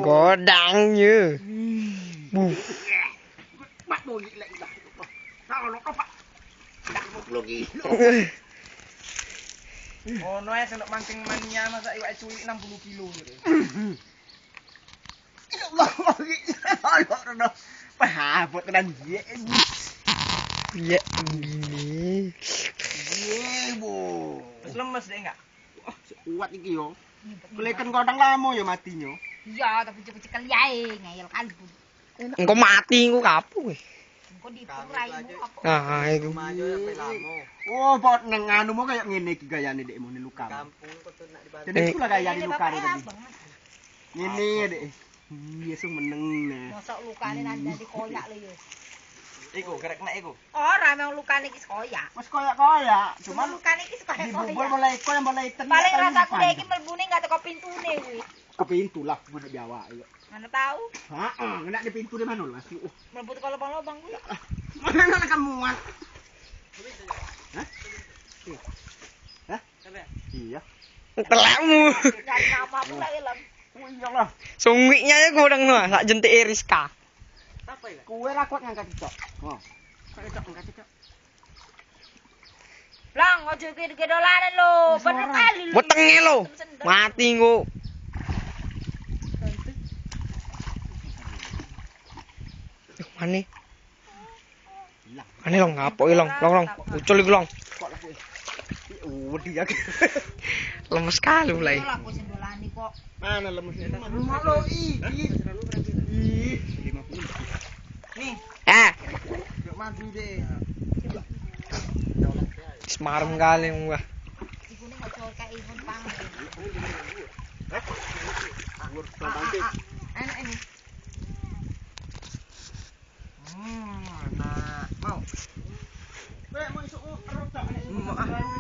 Godangnya. Bắt bồi lại lại. Sao nó có phải. Đặt một lagi. Oh, no ya sendok mancing mania masa iwak culik 60 kilo gitu. Ya Allah, Allah. Pah, buat kedan dia. Ya ini. Bo. Terus lemes deh enggak? Wah, kuat iki yo. Kulekan godang lamo ya matinyo. Iya, tapi cepet-cepet yae ngeyel kan. Engko mati engko kapung. Engko dipuraimu apa? Nah, iku. Oh, buat nang anu mo kayak ngene iki gayane dekmu ni luka. Kampung kok tuh nak dibantu. Jadi itulah gayane luka tadi. Banget. Ngene dek. Iya sung meneng nah. Mosok lukane nang dikoyak lho yo. Iku gerek nek iku. Ora memang lukane iki koyak. Wes koyak-koyak, Cuma cuman lukane iki koyak. dibubur mulai koyak mulai ten. Paling rasaku dek iki mlebune enggak teko pintune kuwi. ke pintu lah mana Jawa ya. Mana tahu? Heeh, ngedak di pintu di mana lah sih. Mlebu teko lubang-lubang kuwi. Mana nak kamuan? Hah? Hah? Iya. Telekmu. Nyari nama pula ilang. Oh iyalah. Sungiknya ya godang no, sak jentik Iriska. Apa ya? Kue rakot ngangkat cocok. Oh. Kok cocok ngangkat cocok. Lang, ojo gede-gedolanan lho. Bener kali lho. Wetenge lo. Mati engko. Mane? Mane long ngapo long, long. Ucul iku long. Kok lah. Wedi ya. Lemes sekali mulai. Lah kok sendolani kok. Mana lemesnya? Rumah lo ih. 50. Nih, Gak maju deh. Semarem kali gua. Iku ning ojo kayak imun pang. Anggur bangkit. Enak ini. nah, mau. Mau isuk rotok. Mau ah.